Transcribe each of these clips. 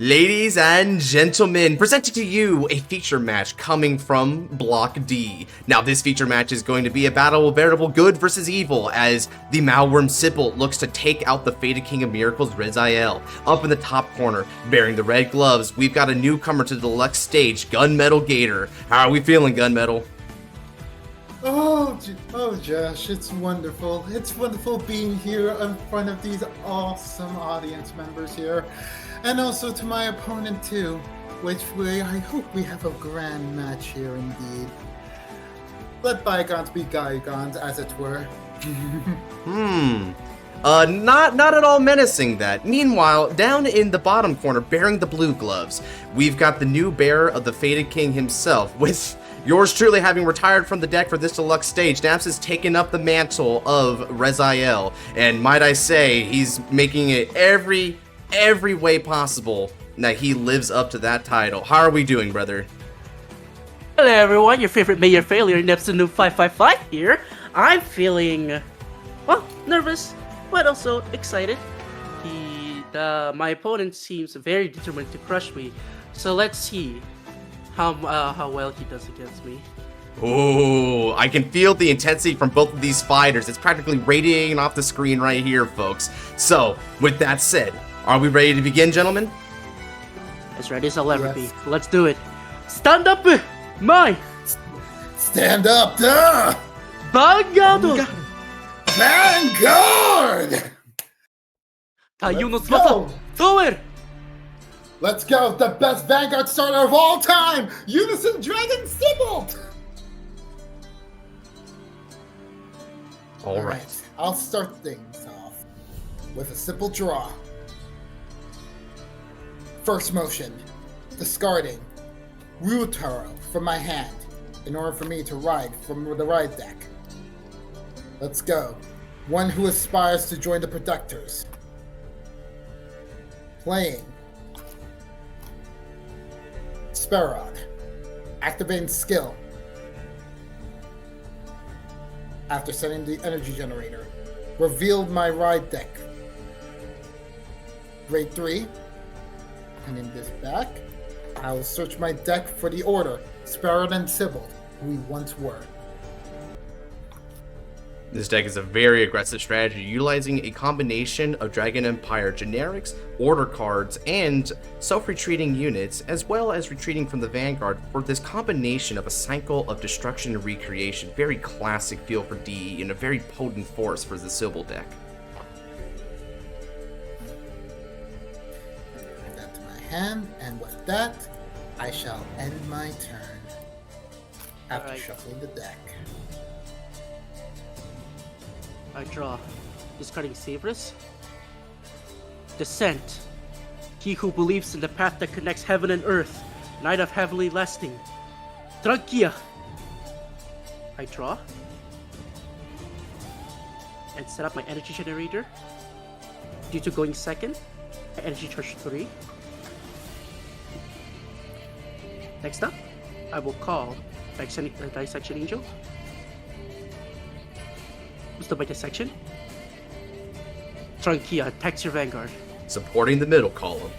Ladies and gentlemen, presenting to you a feature match coming from Block D. Now, this feature match is going to be a battle of veritable good versus evil as the Malworm Sybil looks to take out the Fated King of Miracles, Rezael. Up in the top corner, bearing the red gloves, we've got a newcomer to the Deluxe stage, Gunmetal Gator. How are we feeling, Gunmetal? Oh, Josh, it's wonderful. It's wonderful being here in front of these awesome audience members here. And also to my opponent too, I hope we have a grand match here indeed. Let bygones be bygones, as it were. Not at all menacing that. Meanwhile, down in the bottom corner, bearing the blue gloves, we've got the new bearer of the Fated King himself, with yours truly having retired from the deck for this deluxe stage. Naps has taken up the mantle of Rezael, and might I say, he's making it every way possible that he lives up to that title. How are we doing, brother? Hello everyone, your favorite mayor failure in episode 555 here. I'm feeling, well, nervous, but also excited. My opponent seems very determined to crush me, so let's see how well he does against me. Oh, I can feel the intensity from both of these fighters. It's practically radiating off the screen right here, folks. So, with that said, are we ready to begin, gentlemen? As ready as I'll ever be. Let's do it. Stand up, my! Stand up, duh! Vanguard! Vanguard! Tayo no tsubasa! Tower! Let's go, the best Vanguard starter of all time! Unison Dragon Sybil! Alright. I'll start things off with a simple draw. First motion, discarding Ryutaro from my hand in order for me to ride from the ride deck. Let's go. One who aspires to join the Protectors. Playing Sparrod. Activating skill. After setting the energy generator. Revealed my ride deck. Grade 3. Handing this back. I will search my deck for the order, Sparrod and Sybil, who we once were. This deck is a very aggressive strategy, utilizing a combination of Dragon Empire generics, order cards, and self-retreating units, as well as retreating from the Vanguard for this combination of a cycle of destruction and recreation. Very classic feel for DE and a very potent force for the Sybil deck. Hand, and with that, I shall end my turn after shuffling the deck. I draw. Discarding Sabrus. Descent. He who believes in the path that connects heaven and earth. Knight of heavenly lasting. Tranquilla. I draw. And set up my energy generator. Due to going second, I energy charge 3. Next up, I will call Dissection Angel. Boost by Dissection. Tranquilla attacks your Vanguard. Supporting the middle column.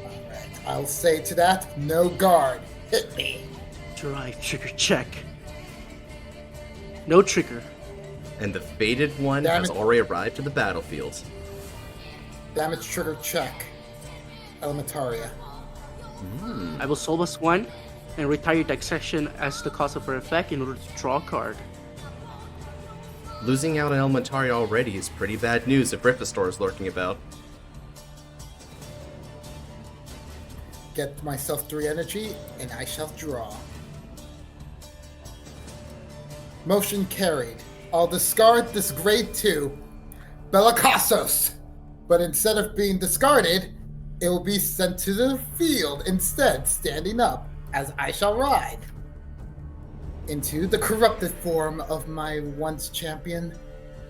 Alright, I'll say to that, no guard. Hit me. Drive trigger check. No trigger. And the Fated one has already arrived to the battlefield. Damage trigger check. Elementaria. I will Soul Blast 1 and retire Dissection as the cost of her effect in order to draw a card. Losing out on Elementaria already is pretty bad news if Riffestor is lurking about. Get myself 3 energy, and I shall draw. Motion carried. I'll discard this grade 2, Bellicasos. But instead of being discarded, it will be sent to the field instead, standing up, as I shall ride into the corrupted form of my once champion.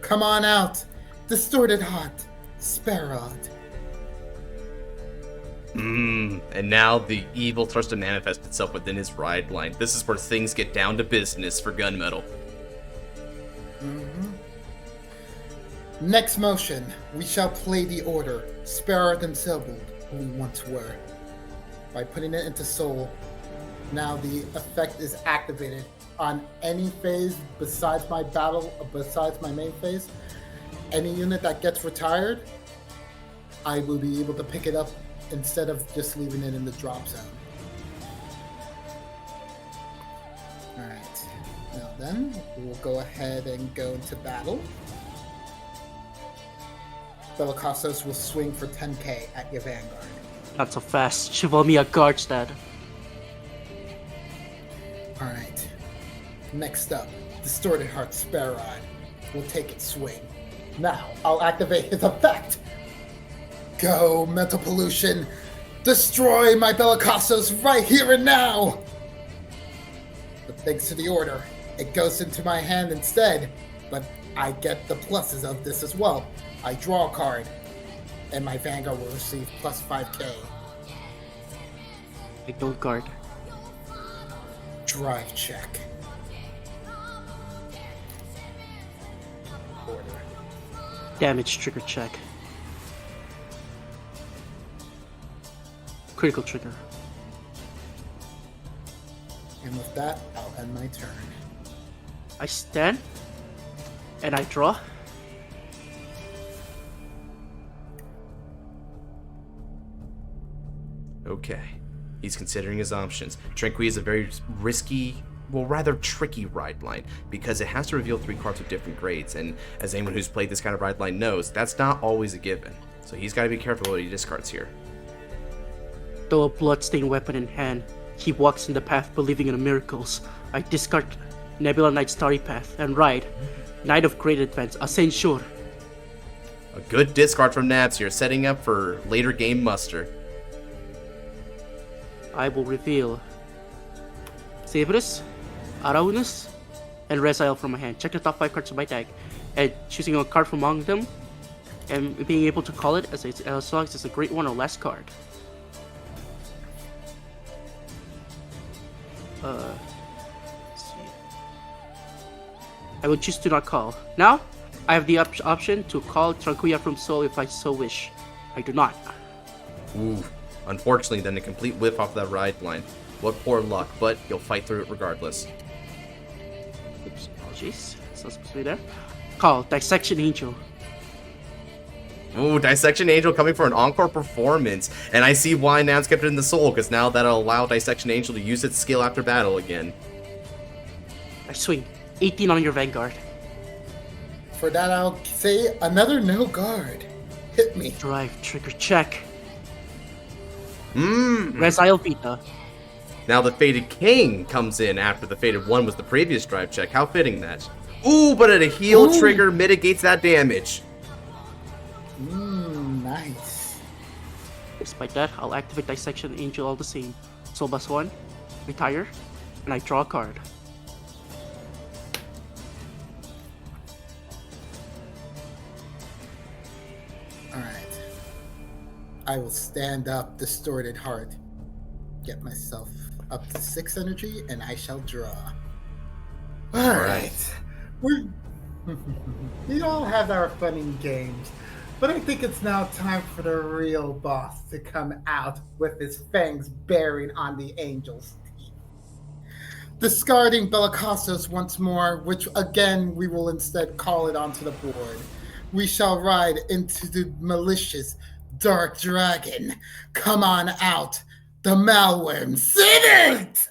Come on out, distorted heart, Sparrod. And now the evil starts to manifest itself within his ride line. This is where things get down to business for Gunmetal. Next motion, we shall play the order, Sparrod and Sybil, who we once were. By putting it into Soul, now the effect is activated on any phase besides my main phase. Any unit that gets retired, I will be able to pick it up instead of just leaving it in the drop zone. Alright, now then, we'll go ahead and go into battle. Bellicossos will swing for 10k at your Vanguard. Not so fast. Chivalmia guards that. Alright. Next up, Distorted Heart Sparrod will take its swing. Now, I'll activate his effect! Go, Mental Pollution! Destroy my Bellicossos right here and now! But thanks to the order, it goes into my hand instead, but I get the pluses of this as well. I draw a card, and my Vanguard will receive plus 5k. I don't guard. Drive check. Order. Damage trigger check. Critical trigger. And with that, I'll end my turn. I stand. And I draw. Okay. He's considering his options. Tranquil is a very risky, well, rather tricky ride line, because it has to reveal 3 cards with different grades, and as anyone who's played this kind of ride line knows, that's not always a given. So he's got to be careful what he discards here. Though a bloodstained weapon in hand, he walks in the path believing in miracles. I discard Nebula Knight's Starry Path and ride Knight of Great Advance, Ascensor. A good discard from Nabs here, setting up for later game muster. I will reveal Cerberus, Araunus, and Rezael from my hand. Check the top 5 cards of my deck, and choosing a card from among them, and being able to call it as long as it's a great one or last card. Let's see. I will choose to not call. Now, I have the option to call Tranquilla from Soul if I so wish. I do not. Ooh. Unfortunately, then a complete whiff off that ride line. What poor luck, but you'll fight through it regardless. Oops, apologies. It's not supposed to be there. Call Dissection Angel. Ooh, Dissection Angel coming for an encore performance. And I see why Nabs kept it in the Soul, because now that'll allow Dissection Angel to use its skill after battle again. I swing 18 on your Vanguard. For that, I'll say another no guard. Hit me. Drive trigger check. Rezael Vita. Now the Fated King comes in after the Fated 1 was the previous drive check. How fitting that. Ooh, but at a heal trigger mitigates that damage. Nice. Despite that, I'll activate Dissection Angel all the same. Soul Bus 1, retire, and I draw a card. Alright. I will stand up, Distorted Heart. Get myself up to 6 energy, and I shall draw. Alright. We all have our fun and games, but I think it's now time for the real boss to come out with his fangs bearing on the angel's teeth. Discarding Bellicossos once more, which again we will instead call it onto the board. We shall ride into the malicious Dark Dragon. Come on out, the Malworm. Sit it!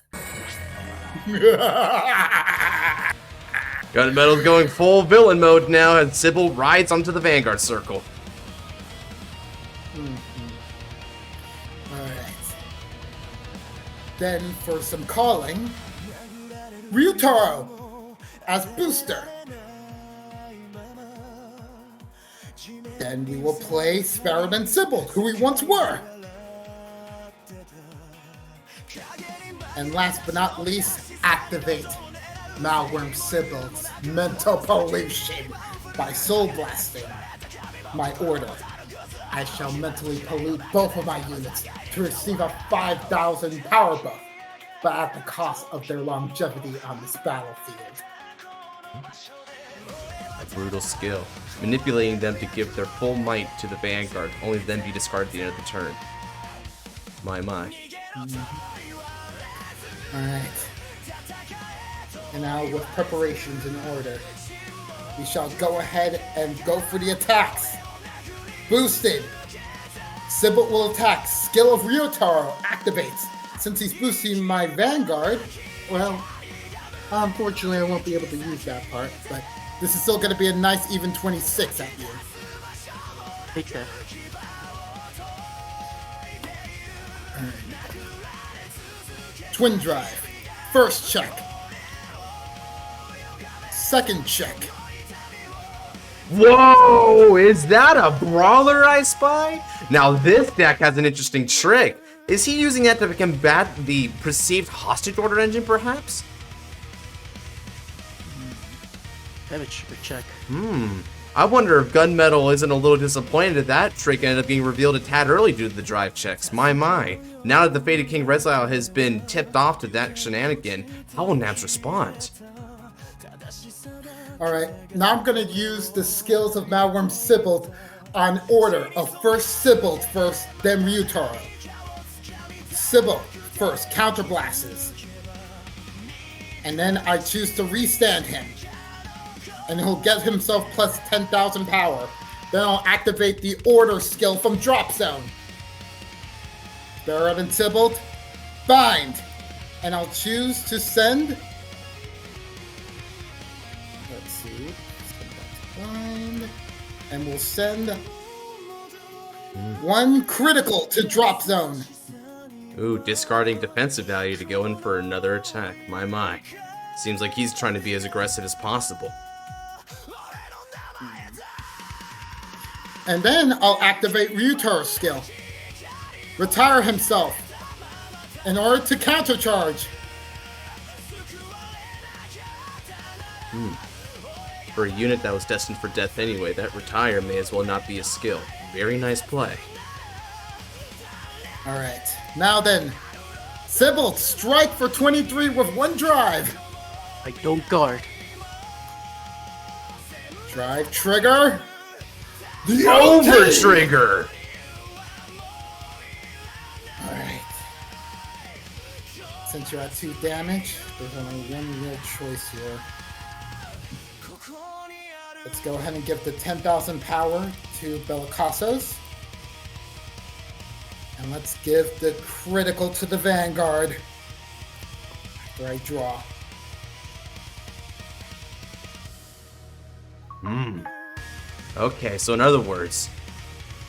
Gunmetal's going full villain mode now as Sybil rides onto the Vanguard circle. Alright. Then for some calling, Ryutaro as booster. Then we will play Sparrow and Sybil, who we once were. And last but not least, activate Malworm Sybil's Mental Pollution by Soul Blasting my order. I shall mentally pollute both of my units to receive a 5,000 power buff, but at the cost of their longevity on this battlefield. A brutal skill. Manipulating them to give their full might to the Vanguard, only then be discarded at the end of the turn. My, my. Alright. And now with preparations in order, we shall go ahead and go for the attacks. Boosted. Sybil will attack. Skill of Ryotaro activates. Since he's boosting my Vanguard, well, unfortunately I won't be able to use that part, but this is still going to be a nice even 26 at you. Take that. Twin Drive. First check. Second check. Whoa! Is that a brawler I spy? Now this deck has an interesting trick. Is he using that to combat the perceived hostage order engine, perhaps? Damage check. I wonder if Gunmetal isn't a little disappointed that that trick ended up being revealed a tad early due to the drive checks. My, my. Now that the Fated King Resile has been tipped off to that shenanigan, how will Naps respond? Alright, now I'm going to use the skills of Malworm Sybil on order of first Sybil first, then Ryutaro. Sybil first, counter blasts. And then I choose to restand him. And he'll get himself plus 10,000 power. Then I'll activate the order skill from Drop Zone. Barrett and Sybil, bind. And I'll choose to send. Let's see. Send that to bind. And we'll send one critical to Drop Zone. Ooh, discarding defensive value to go in for another attack. My, my. Seems like he's trying to be as aggressive as possible. And then I'll activate Ryutaro's skill. Retire himself in order to countercharge. For a unit that was destined for death anyway, that retire may as well not be a skill. Very nice play. Alright, now then, Sybil, strike for 23 with one drive. I don't guard. Drive trigger. The Over OPTCG! trigger! Alright. Since you're at 2 damage, there's only one real choice here. Let's go ahead and give the 10,000 power to Bellicossos. And let's give the critical to the Vanguard. After I draw. Okay, so in other words,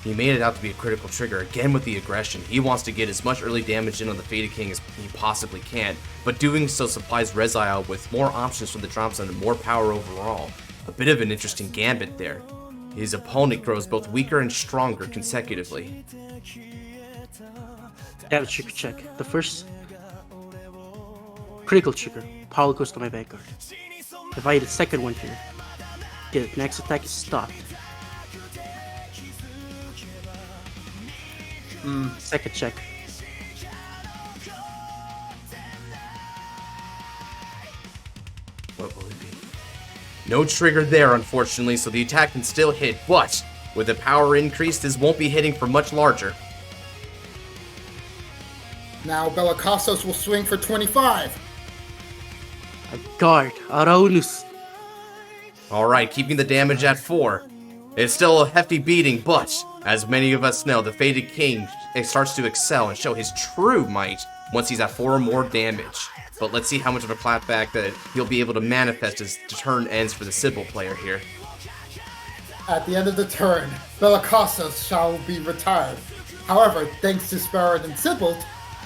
he made it out to be a critical trigger, again with the aggression. He wants to get as much early damage in on the Fated King as he possibly can, but doing so supplies Resile with more options from the drop zone and more power overall. A bit of an interesting gambit there. His opponent grows both weaker and stronger consecutively. Damage trigger check. The first critical trigger. Power goes to my Vanguard. If I hit the second one here, the next attack is stopped. Second check. What will it be? No trigger there, unfortunately, so the attack can still hit, but with the power increased, this won't be hitting for much larger. Now Bellicossos will swing for 25. I guard. Araunus. Alright, keeping the damage at 4. It's still a hefty beating, but as many of us know, the Fated King starts to excel and show his true might once he's at 4 or more damage. But let's see how much of a clapback that he'll be able to manifest as the turn ends for the Sybil player here. At the end of the turn, Bellicossos shall be retired. However, thanks to Sparrow and Sybil,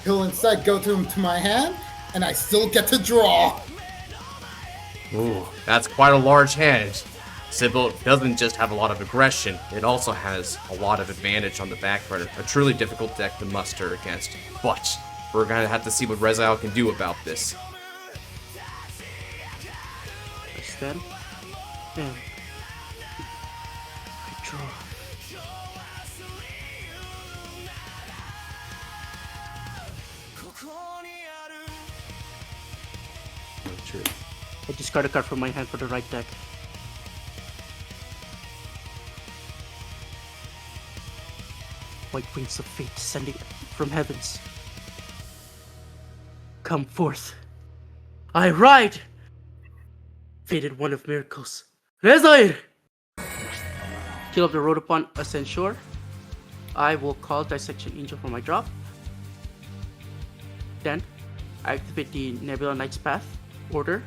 he'll instead go to my hand, and I still get to draw. Ooh, that's quite a large hand. Sybil doesn't just have a lot of aggression, it also has a lot of advantage on the back burner. A truly difficult deck to muster against. But we're gonna have to see what Resile can do about this. I stand. And I draw. I discard a card from my hand for the right deck. White Wings of Fate sending from heavens. Come forth. I ride! Fated one of miracles. Rezair! Kill up the road upon ascent shore. I will call Dissection Angel for my drop. Then, I activate the Nebula Knight's Path order.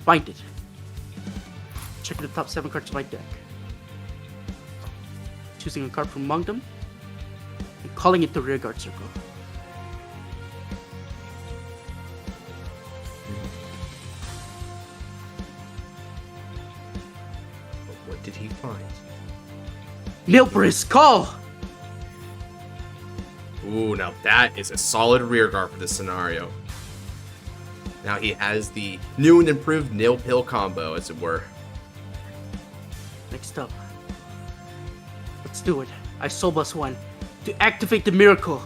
Bind it. Check the top 7 cards of my deck. Choosing a card from among them. And calling it the rearguard circle. What did he find? Nilbris, call! Ooh, now that is a solid rearguard for this scenario. Now he has the new and improved Nil Pill combo, as it were. Next up. Let's do it. I Soul Bus 1 to activate the miracle.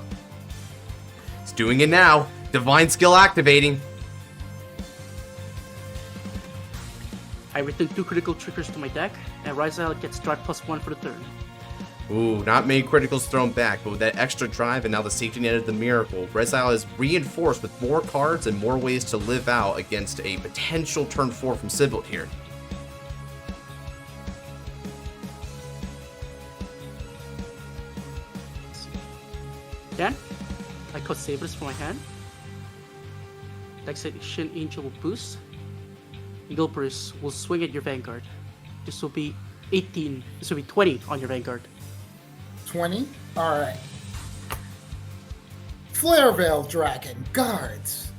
He's doing it now. Divine skill activating. I return 2 critical triggers to my deck, and Rizal gets drive +1 for the turn. Ooh, not many criticals thrown back, but with that extra drive and now the safety net of the miracle, Rezile is reinforced with more cards and more ways to live out against a potential turn 4 from Sibyl here. Then, I cut Sabers from my hand. Dissection Angel will boost. Eagle Burst will swing at your Vanguard. This will be 18, this will be 20 on your Vanguard. 20? Alright. Flare Veil Dragon guards.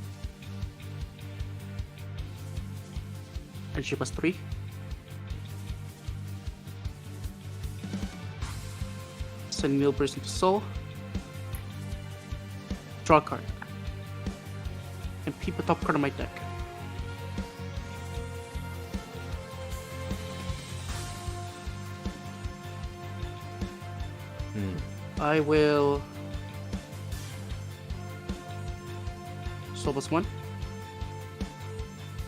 And she +3. Send Meal Burst into Soul. Draw a card. And peep a top card on my deck. I will Soul Bus 1.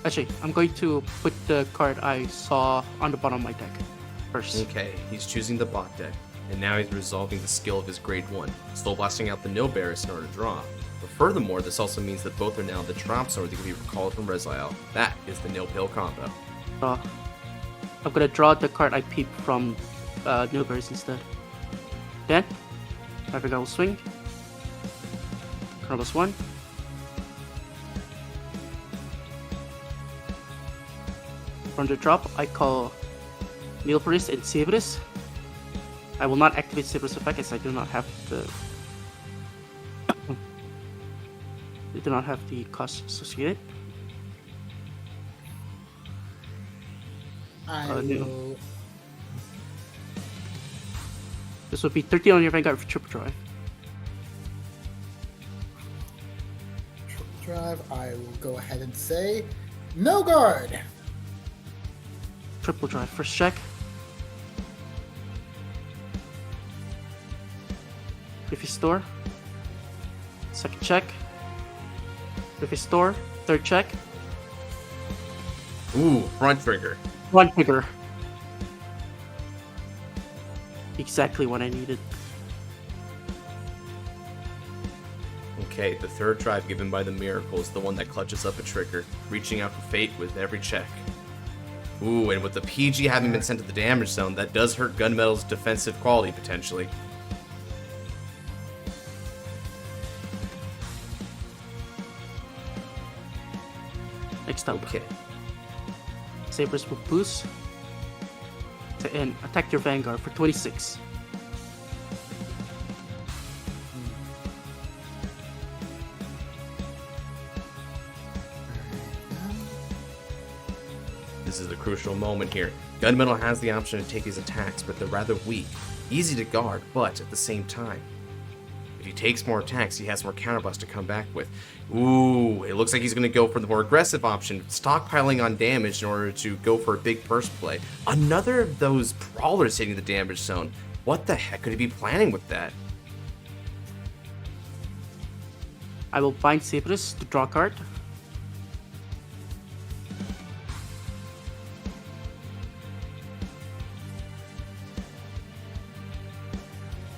Actually, I'm going to put the card I saw on the bottom of my deck first. Okay, he's choosing the bot deck, and now he's resolving the skill of his grade 1, still blasting out the Nil Barris in order to draw. But furthermore, this also means that both are now the drops or they can be recalled from Rezile. That is the Nil Pill combo. I'm gonna draw the card I peeped from Nil Barris instead. Then I forgot will swing. Card +1. From the drop, I call Nilbris and Sabris. I will not activate Sabris effect as I do not have the they do not have the cost associated. I will... This would be 13 on your Vanguard for triple drive. Triple drive, I will go ahead and say no guard. Triple drive. First check. Griffy Store. Second check. Griffy Store. Third check. Ooh, front trigger. One trigger. Exactly what I needed. Okay, the third drive given by the Miracle is the one that clutches up a trigger, reaching out for fate with every check. Ooh, and with the PG having been sent to the damage zone, that does hurt Gunmetal's defensive quality potentially. Next up. Okay. Sabers will boost to end. Attack your Vanguard for 26. This is the crucial moment here. Gunmetal has the option to take his attacks, but they're rather weak. Easy to guard, but at the same time, if he takes more attacks, he has more counterblast to come back with. Ooh, it looks like he's going to go for the more aggressive option, stockpiling on damage in order to go for a big burst play. Another of those brawlers hitting the damage zone. What the heck could he be planning with that? I will bind Sabers to draw a card.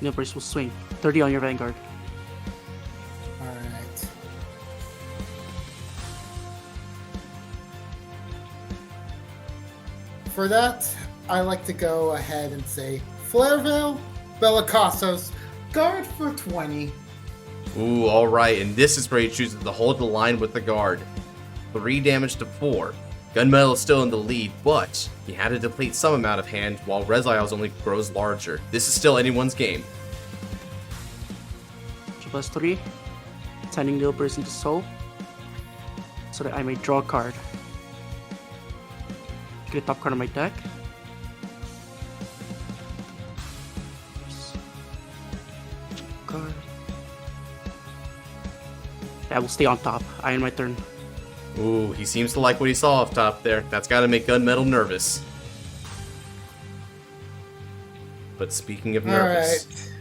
Nilbris will swing. 30 on your Vanguard. Alright. For that, I like to go ahead and say Flairvale, Bellicossos, guard for 20. Ooh, alright, and this is where he chooses to hold the line with the guard. 3 damage to 4. Gunmetal is still in the lead, but he had to deplete some amount of hand while Rezile's only grows larger. This is still anyone's game. Plus 3. Sending Neil Burst into Soul. So that I may draw a card. Get a top card on my deck. Card. I will stay on top. I end my turn. Ooh, he seems to like what he saw off top there. That's gotta make Gunmetal nervous. But speaking of nervous... Alright.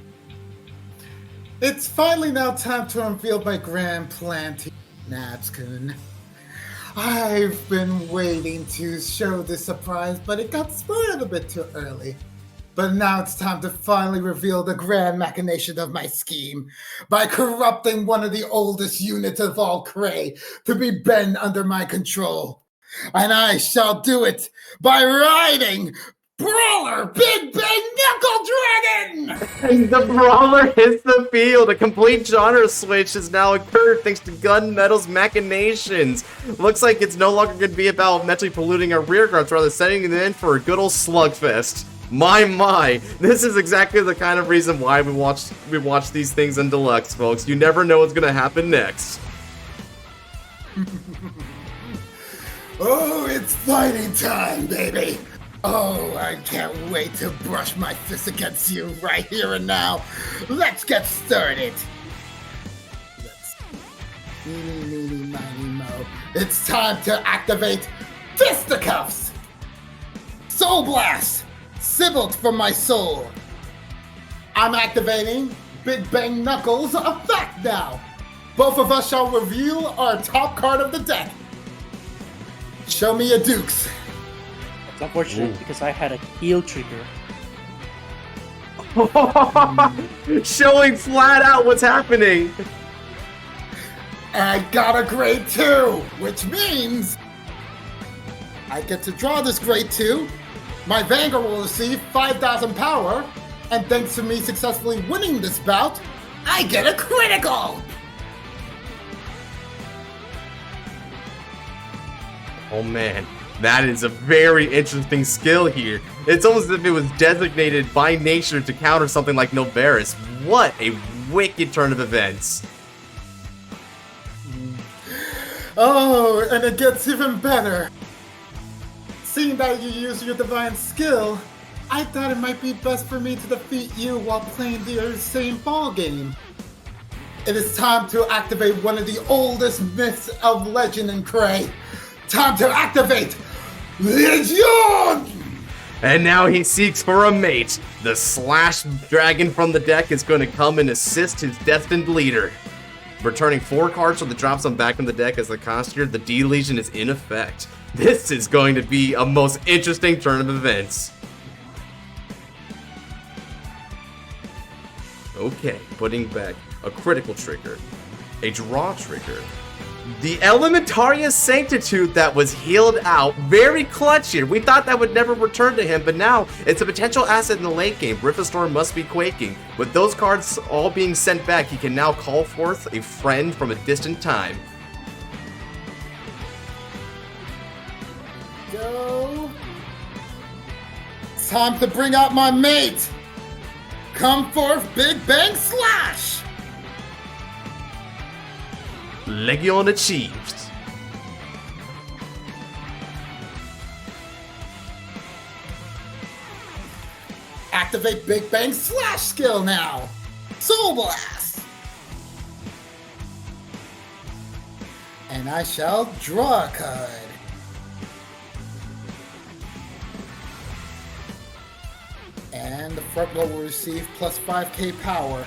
It's finally now time to unveil my grand plan to Nabs-kun. I've been waiting to show this surprise, but it got spoiled a bit too early. But now it's time to finally reveal the grand machination of my scheme by corrupting one of the oldest units of all KOUTEI to be bent under my control. And I shall do it by riding Brawler Big Bang Knuckle Dragon! The Brawler hits the field. A complete genre switch has now occurred thanks to Gunmetal's machinations. Looks like it's no longer going to be about mentally polluting our rear guards, rather setting them in for a good old slugfest. My, this is exactly the kind of reason why we watch these things in Deluxe, folks. You never know what's gonna happen next. Oh, it's fighting time, baby! Oh, I can't wait to brush my fist against you right here and now. Let's get started. Meeny, miny, mo. It's time to activate Fisticuffs! Soul Blast! Sibilt from my soul. I'm activating Big Bang Knuckles effect now. Both of us shall reveal our top card of the deck. Show me your dukes. It's unfortunate because I had a heal trigger. Showing flat out what's happening. I got a grade 2, which means I get to draw this grade 2. My Vanguard will receive 5,000 power, and thanks to me successfully winning this bout, I get a critical! Oh man, that is a very interesting skill here. It's almost as if it was designated by nature to counter something like Novaris. What a wicked turn of events. Oh, and it gets even better. Seeing that you use your divine skill, I thought it might be best for me to defeat you while playing the same ball game. It is time to activate one of the oldest myths of legend in KOUTEI. Time to activate Yugioh! And now he seeks for a mate. The Slash Dragon from the deck is going to come and assist his destined leader. Returning 4 cards from the drop zone back in the deck as the cost here, the D-Legion is in effect. This is going to be a most interesting turn of events. Okay, putting back a critical trigger, a draw trigger, the Elementaria Sanctitude that was healed out, very clutch here. We thought that would never return to him, but now it's a potential asset in the late game. Riffestorm must be quaking. With those cards all being sent back, he can now call forth a friend from a distant time. Go. Time to bring out my mate. Come forth, Big Bang Slash. Legion achieved. Activate Big Bang Slash skill now. Soul Blast. And I shall draw a card. And the front row will receive plus 5k power.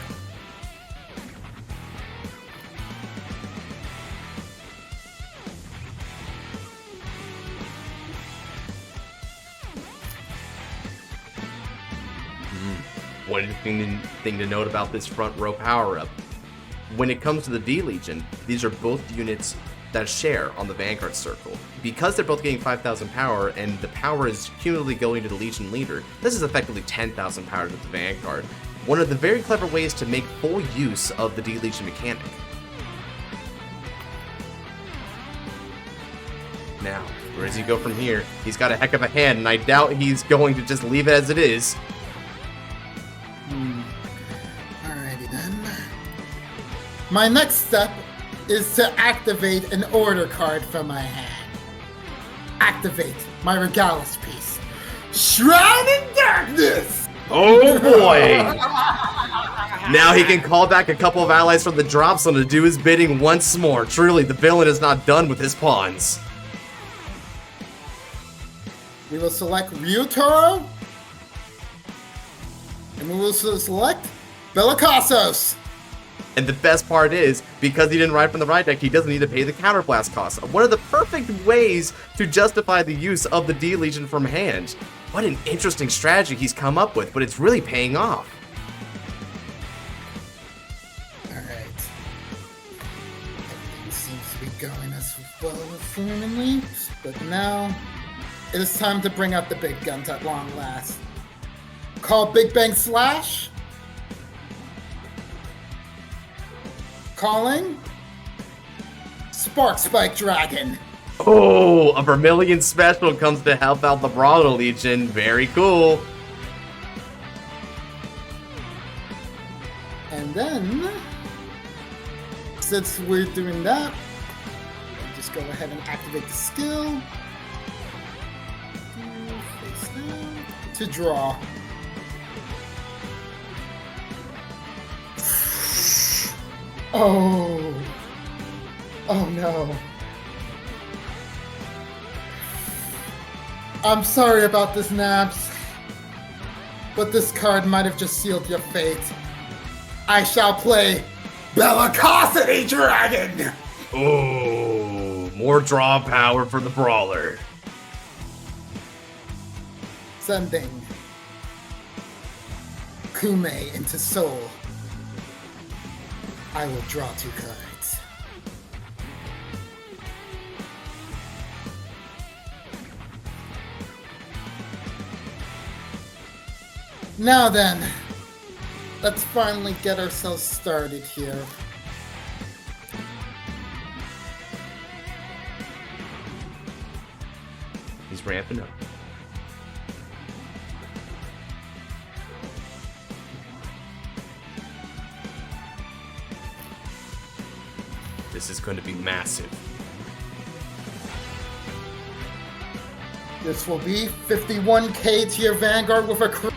One interesting thing to note about this front row power-up, when it comes to the D-Legion, these are both units that share on the Vanguard circle. Because they're both getting 5,000 power, and the power is cumulatively going to the Legion leader, this is effectively 10,000 power to the Vanguard. One of the very clever ways to make full use of the D-Legion mechanic. Now, where does he go from here? He's got a heck of a hand, and I doubt he's going to just leave it as it is. Alrighty then. My next step is to activate an order card from my hand. Activate my Regalis piece. Shrine in Darkness! Oh boy! Now he can call back a couple of allies from the drop zone to do his bidding once more. Truly, the villain is not done with his pawns. We will select Ryutaro. And we will select Bellicassos. And the best part is, because he didn't ride from the right deck, he doesn't need to pay the counterblast cost. One of the perfect ways to justify the use of the D-Legion from hand. What an interesting strategy he's come up with, but it's really paying off. Alright. Everything seems to be going as well as seemingly, but now it is time to bring out the big guns at long last. Call Big Bang Slash. Calling Spark Spike Dragon. Oh, a Vermilion special comes to help out the Brawler Legion. Very cool. And then, since we're doing that, just go ahead and activate the skill. Face down to draw. Oh. Oh no. I'm sorry about this, Nabs. But this card might have just sealed your fate. I shall play Bellicosity Dragon! Oh, more draw power for the Brawler. Sending KOUTEI into Soul. I will draw 2 cards. Now then, let's finally get ourselves started here. He's ramping up. This is going to be massive. This will be 51k to your Vanguard with a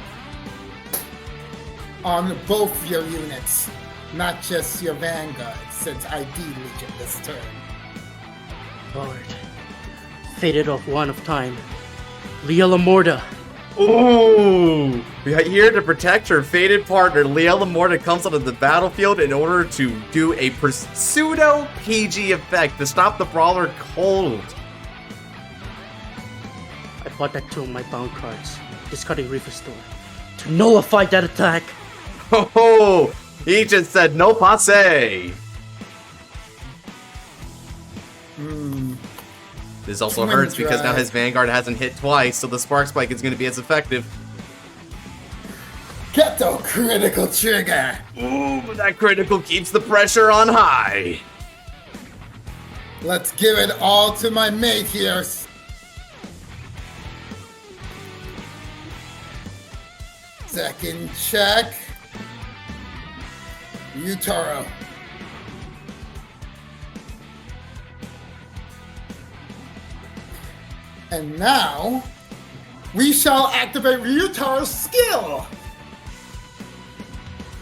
on both your units, not just your Vanguard, since I D-Legion this turn. Lord. Faded off one of time. Leela Morda. Ooh! Here to protect her fated partner, Leela Morda comes onto the battlefield in order to do a pseudo PG effect to stop the Brawler cold. I bought that 2 of my bound cards, discarding Reaver Store, to nullify that attack. Oh, he just said no passe. This also hurts because now his Vanguard hasn't hit twice, so the Spark Spike is going to be as effective. Keto critical trigger! Ooh, but that critical keeps the pressure on high. Let's give it all to my mate here. Second check. Ryutaro. And now, we shall activate Ryutaro's skill!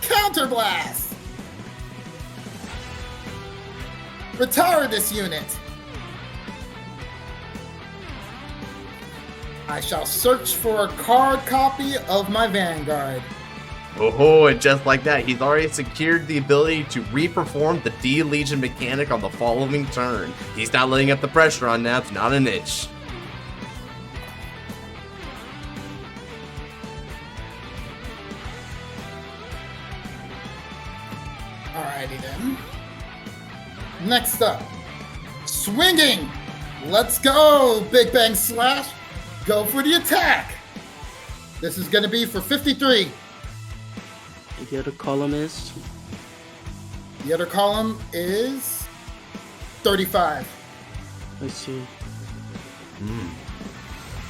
Counterblast! Retire this unit! I shall search for a card copy of my Vanguard. Oh, and just like that, he's already secured the ability to re-perform the D-Legion mechanic on the following turn. He's not letting up the pressure on Naps, not an inch. Next up, swinging. Let's go, Big Bang Slash. Go for the attack. This is going to be for 53. And the other column is? The other column is 35. I see.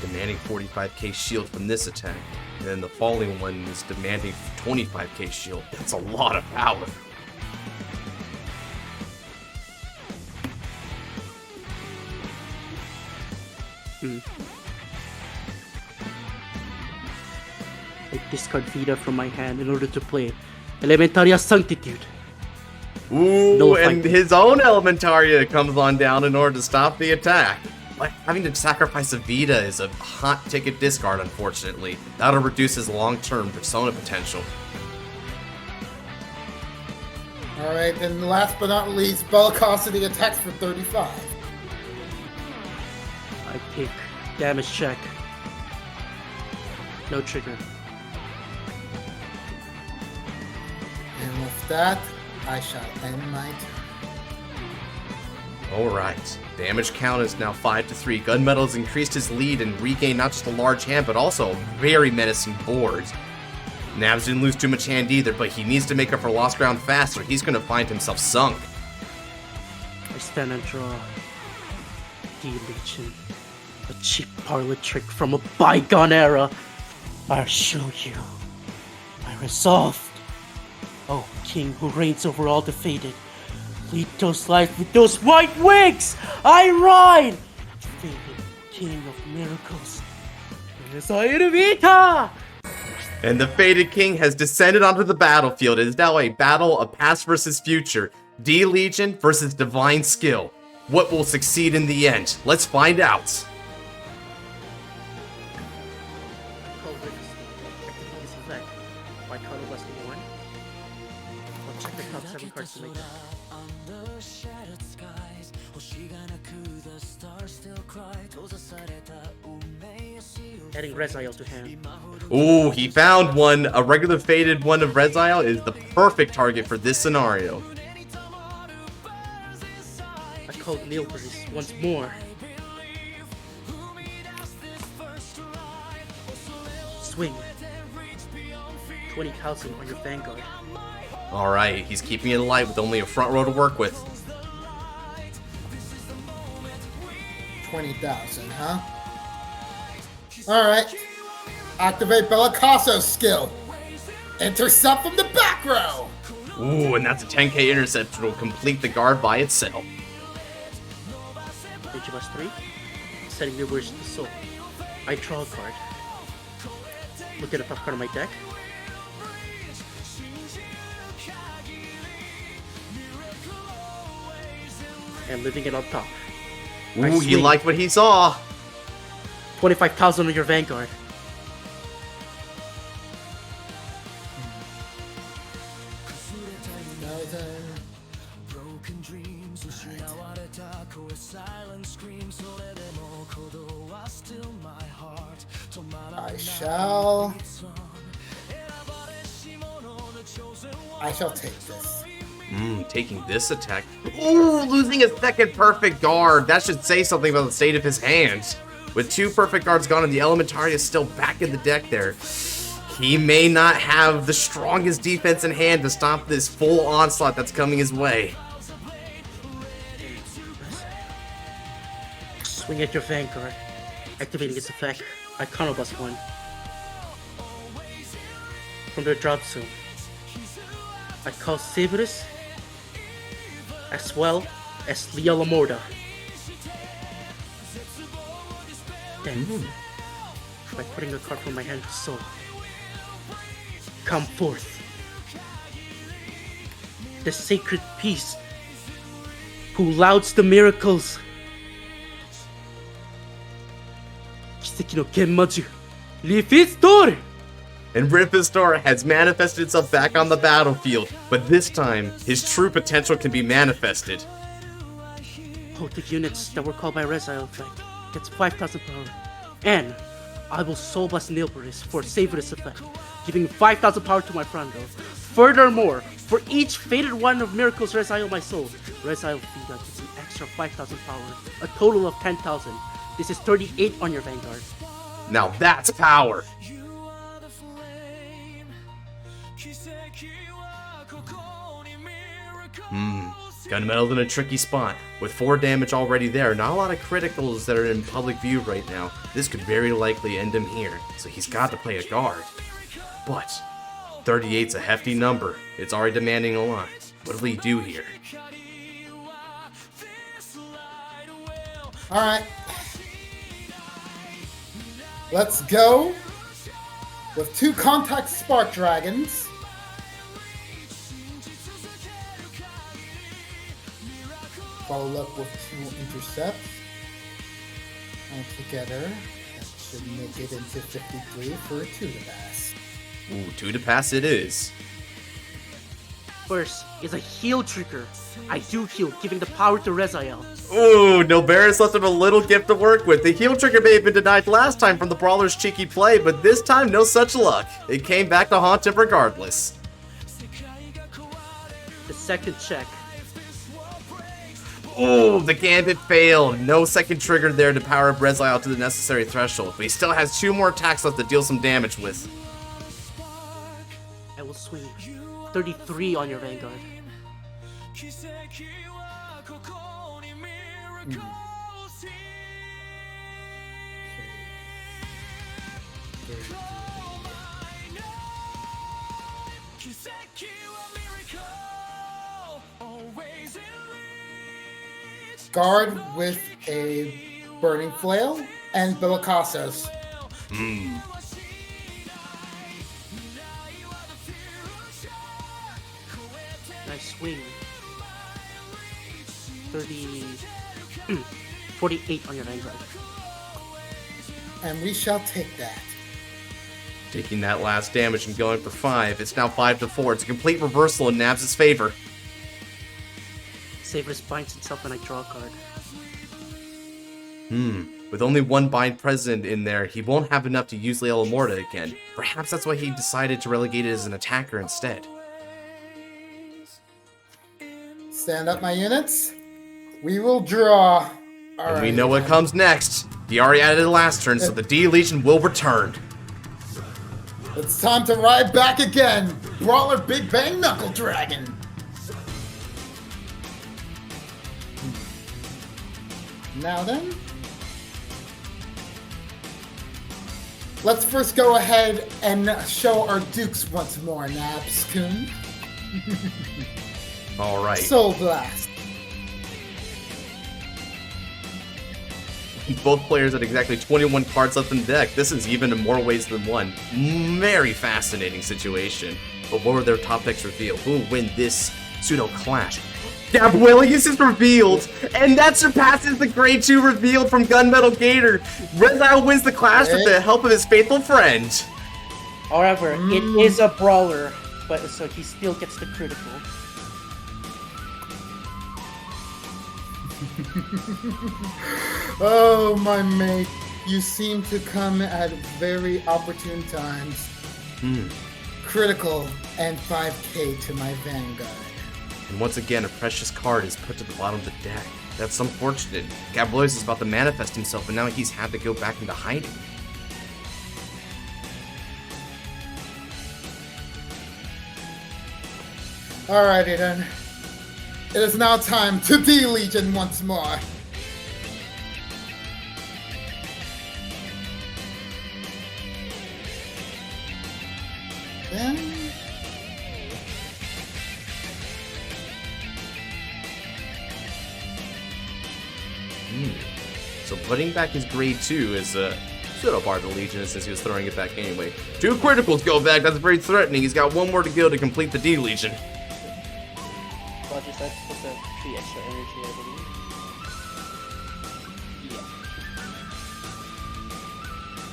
Demanding 45k shield from this attack. And then the following one is demanding 25k shield. That's a lot of power. I discard Vita from my hand in order to play Elementaria Sanctitude. Ooh, No and fight. his own Elementaria comes on down in order to stop the attack. But having to sacrifice a Vita is a hot ticket discard, unfortunately. That'll reduce his long-term persona potential. Alright, and last but not least, Bellicosity attacks for 35. I take damage check. No trigger. And with that, I shall end my turn. Alright, damage count is now 5-3. Gunmetal has increased his lead and regained not just a large hand, but also a very menacing board. Nabs didn't lose too much hand either, but he needs to make up for lost ground fast, or he's going to find himself sunk. I stand and draw D-Legion. A cheap parlor trick from a bygone era. I'll show you my resolve. Oh, king who reigns over all defeated. Lead those lives with those white wings! I ride! Faded king of miracles. Vita! And the Fated King has descended onto the battlefield. It is now a battle of past versus future. D-Legion versus Divine Skill. What will succeed in the end? Let's find out. Check the top 7 cards to make it. Adding Rezael to hand. Ooh, he found one. A regular Fated one of Rezael is the perfect target for this scenario. I called Nilbris once more. Swing. 20,000 on your Vanguard. Alright, he's keeping it light with only a front row to work with. 20,000, huh? Alright. Activate Bellicosso's skill. Intercept from the back row. Ooh, and that's a 10k intercept that will complete the guard by itself. Digimon 3. Setting Nilbris to soul. I draw a card. Look at the top card of my deck. And leaving it on top. Ooh, he liked what he saw. 25,000 on your Vanguard. I shall take this. Taking this attack. Ooh, losing a second perfect guard. That should say something about the state of his hand. With 2 perfect guards gone and the Elementaria is still back in the deck there, he may not have the strongest defense in hand to stop this full onslaught that's coming his way. Swing at your Vanguard. Activating its effect. Iconobus 1. From their drop zone. I call Severus as well as Lia Lamorda. Then, by putting a card from my hand to soul, come forth. The sacred peace who louds the miracles. Kiseki no Genmaju, Rifistor! And Rifistor has manifested itself back on the battlefield, but this time, his true potential can be manifested. Potent units that were called by Rezael effect gets 5,000 power. And I will Soul Blast Nilbris for Severus effect, giving 5,000 power to my front row. Furthermore, For each Faded One of Miracles Resile My Soul, Resile Vega gets an extra 5,000 power, a total of 10,000. This is 38 on your Vanguard. Now that's power! Gunmetal's in a tricky spot. With 4 damage already there, not a lot of criticals that are in public view right now. This could very likely end him here, so he's got to play a guard. But 38's a hefty number. It's already demanding a lot. What will he do here? Alright. Let's go with 2 Contact Spark Dragons. Follow up with 2 Intercepts. And together, that should make it into 53 for a 2 to pass. Ooh, 2 to pass it is. First is a heal trigger. I do heal, giving the power to Rezael. Ooh, Nilberis left him a little gift to work with. The heal trigger may have been denied last time from the Brawler's cheeky play, but this time, no such luck. It came back to haunt him regardless. The second check. Oh, the Gambit failed. No second trigger there to power up Rezael to the necessary threshold, but he still has 2 more attacks left to deal some damage with. I will swing 33 on your Vanguard. Guard with a Burning Flail and Bellicossos. Nice swing. 48 on your Vanguard. And we shall take that. Taking that last damage and going for 5. It's now 5 to 4. It's a complete reversal in Nabs' favor. Saber's binds himself when I draw a card. With only 1 bind present in there, he won't have enough to use Leal Morta again. Perhaps that's why he decided to relegate it as an attacker instead. Stand up, my units. We will draw. And we know what comes next. He already added it last turn, so the D-Legion will return. It's time to ride back again. Brawler Big Bang Knuckle Dragon. Now then, let's first go ahead and show our dukes once more, Nabs-kun. All right. Soul Blast. Both players had exactly 21 cards left in the deck. This is even in more ways than one. Very fascinating situation. But what were their top picks revealed? Who will win this pseudo-clash? Gabrielius is revealed, and that surpasses the grade 2 revealed from Gunmetal Gator. Rezael wins the clash with the help of his faithful friend. However, it is a brawler, but so he still gets the critical. Oh, my mate, you seem to come at very opportune times. Critical and 5k to my Vanguard. And once again, a precious card is put to the bottom of the deck. That's unfortunate. Gabrielius is about to manifest himself, and now he's had to go back into hiding. Alrighty then. It is now time to D-Legion once more. Then... So putting back his grade 2 is pseudo part of the Legion since he was throwing it back anyway. 2 criticals go back, that's very threatening. He's got 1 more to go to complete the D-Legion. Roger, so that's supposed to have 3 extra energy, I believe. Yeah.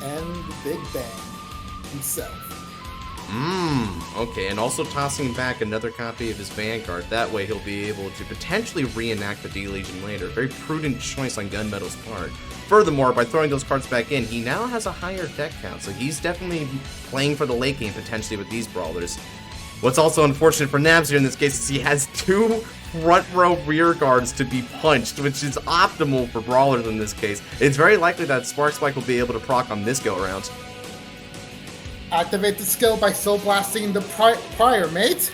and the Big Bang himself. Okay, and also tossing back another copy of his Vanguard. That way he'll be able to potentially reenact the D-Legion later. Very prudent choice on Gunmetal's part. Furthermore, by throwing those cards back in, he now has a higher deck count, so he's definitely playing for the late game potentially with these brawlers. What's also unfortunate for Nabs here in this case is he has 2 front row rear guards to be punched, which is optimal for brawlers in this case. It's very likely that Spark Spike will be able to proc on this go around. Activate the skill by Soul Blasting the prior mate.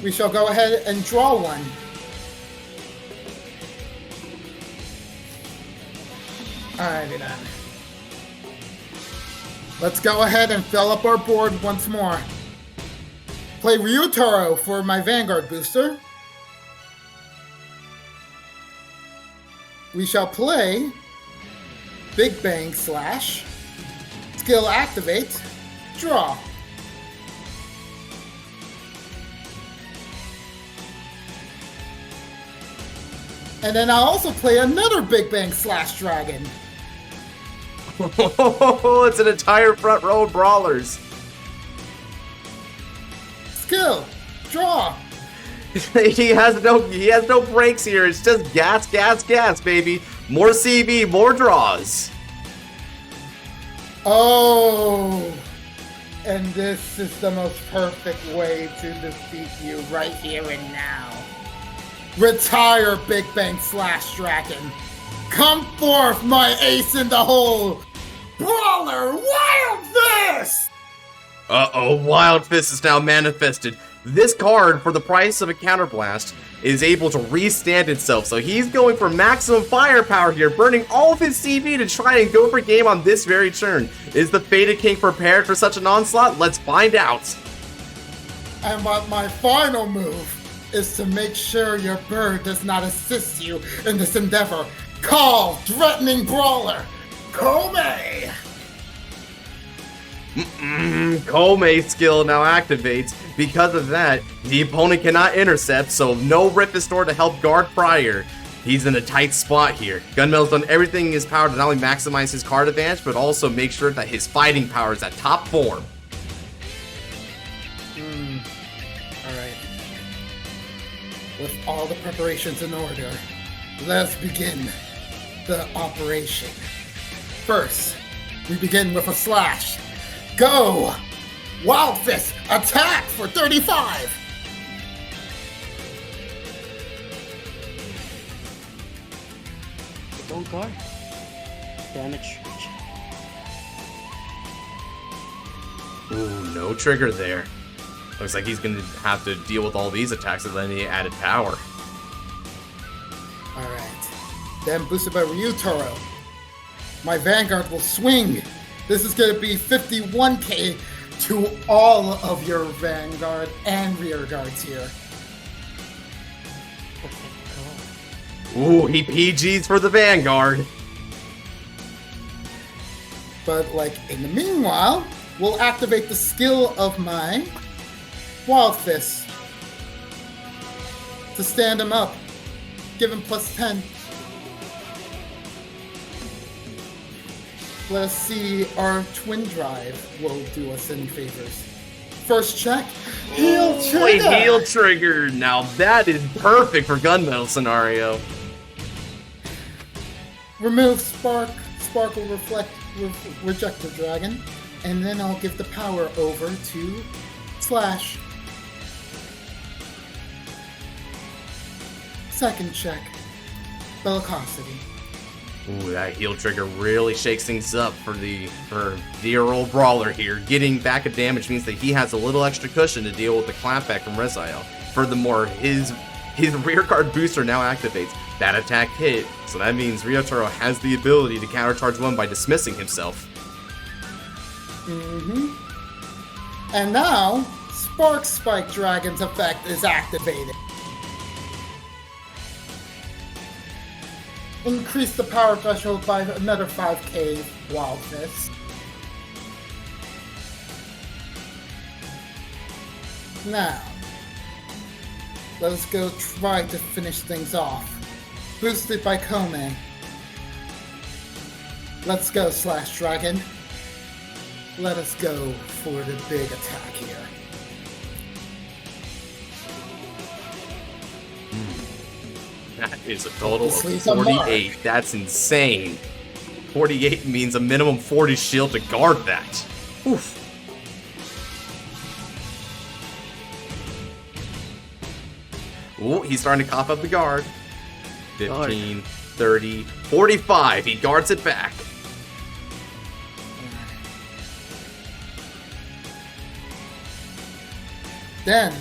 We shall go ahead and draw one. Alrighty then. Let's go ahead and fill up our board once more. Play Ryutaro for my Vanguard booster. We shall play Big Bang Slash. Skill activate. Draw. And then I'll also play another Big Bang Slash Dragon. It's an entire front row of brawlers. Skill. Draw. he has no breaks here. It's just gas, gas, gas, baby. More CV, more draws. Oh. And this is the most perfect way to defeat you right here and now. Retire, Big Bang Slash Dragon. Come forth, my ace in the hole. Brawler Wild Fist! Uh-oh, Wild Fist is now manifested. This card, for the price of a Counterblast, is able to restand itself. So he's going for maximum firepower here, burning all of his CV to try and go for game on this very turn. Is the Fated King prepared for such an onslaught? Let's find out. And my final move is to make sure your bird does not assist you in this endeavor. Call Threatening Brawler, KOUTEI! KOUTEI skill now activates. Because of that, the opponent cannot intercept, so no Rip is stored to help guard prior. He's in a tight spot here. Gunmel's done everything in his power to not only maximize his card advantage, but also make sure that his fighting power is at top form. Alright. With all the preparations in order, let's begin the operation. First, we begin with a slash. Go! Wild Fist, attack for 35! Don't guard. Damage. Ooh, no trigger there. Looks like he's going to have to deal with all these attacks with any added power. Alright. Then boosted by Ryutaro. My Vanguard will swing. This is going to be 51k to all of your Vanguard and rear guards here. Ooh, he PGs for the Vanguard. But, like, in the meanwhile, we'll activate the skill of my Wild Fist to stand him up. Give him plus 10. Let us see our Twin Drive will do us any favors. First check, heal trigger! Wait, heal trigger! Now that is perfect for gunmetal scenario. Remove Spark will reject the dragon, and then I'll give the power over to Slash. Second check, Bellicosity. Ooh, that heal trigger really shakes things up for the dear old brawler here. Getting back a damage means that he has a little extra cushion to deal with the clapback from Reziel. Furthermore, his rear guard booster now activates. That attack hit, so that means Ryutaro has the ability to countercharge one by dismissing himself. And now, Spark Spike Dragon's effect is activated. Increase the power threshold by another 5k Wild Fist. Now, let us go try to finish things off. Boosted by KOUTEI. Let's go, Slash Dragon. Let us go for the big attack here. That is a total of 48. That's insane. 48 means a minimum 40 shield to guard that. Oof. Ooh, he's starting to cough up the guard. 15, 30, 45. He guards it back. Then,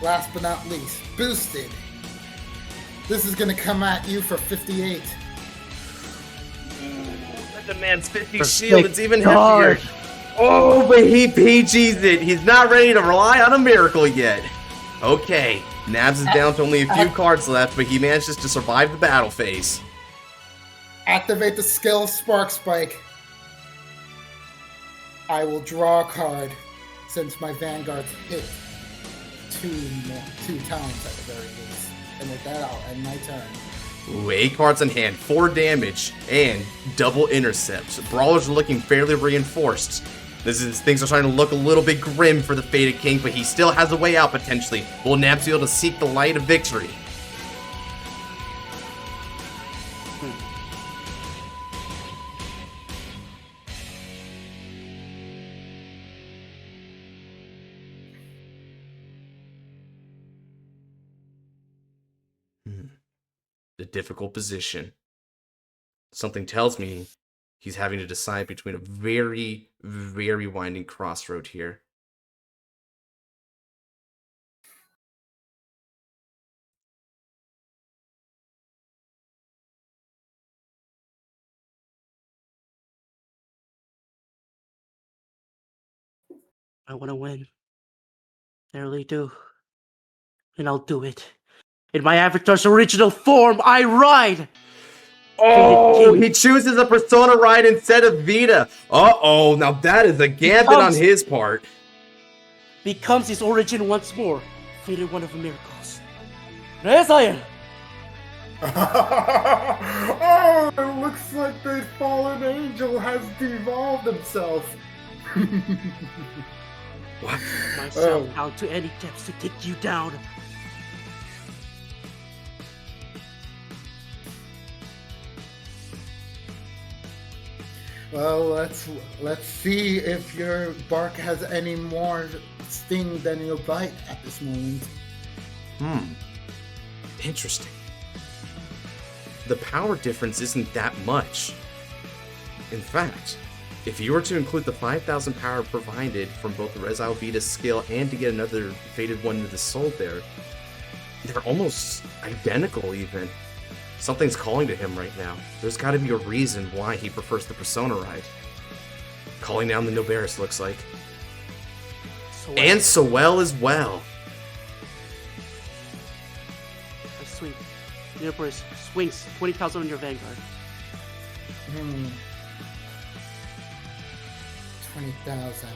last but not least, boosted. This is gonna come at you for 58. The man's 50 shield. It's even heavier. Oh, but he PGs it. He's not ready to rely on a miracle yet. Okay, Nabs is down to only a few cards left, but he manages to survive the battle phase. Activate the skill of Spark Spike. I will draw a card since my Vanguard's hit two times at the very least. And with that, I'll end my turn. Ooh, 8 cards in hand, 4 damage, and double intercept. Brawlers are looking fairly reinforced. Things are starting to look a little bit grim for the Fated King, but he still has a way out potentially. Will Nabs be able to seek the light of victory? A difficult position. Something tells me he's having to decide between a very, very winding crossroad here. I want to win. I really do. And I'll do it. In my avatar's original form, I ride! Oh, he chooses a Persona ride instead of Vita. Uh-oh, now that is a gambit on his part. Becomes his origin once more. Fated one of the miracles. Rezael! Oh, it looks like the fallen angel has devolved himself. What? Myself down to any depths to take you down. Well, let's see if your bark has any more sting than your bite at this moment. Interesting. The power difference isn't that much. In fact, if you were to include the 5,000 power provided from both the Rezael Vita's skill and to get another Fated one to the soul there, they're almost identical even. Something's calling to him right now. There's got to be a reason why he prefers the Persona ride. Calling down the Noberis, looks like. And Sowell as well. I swing. Universe swings 20,000 on your Vanguard. 20,000.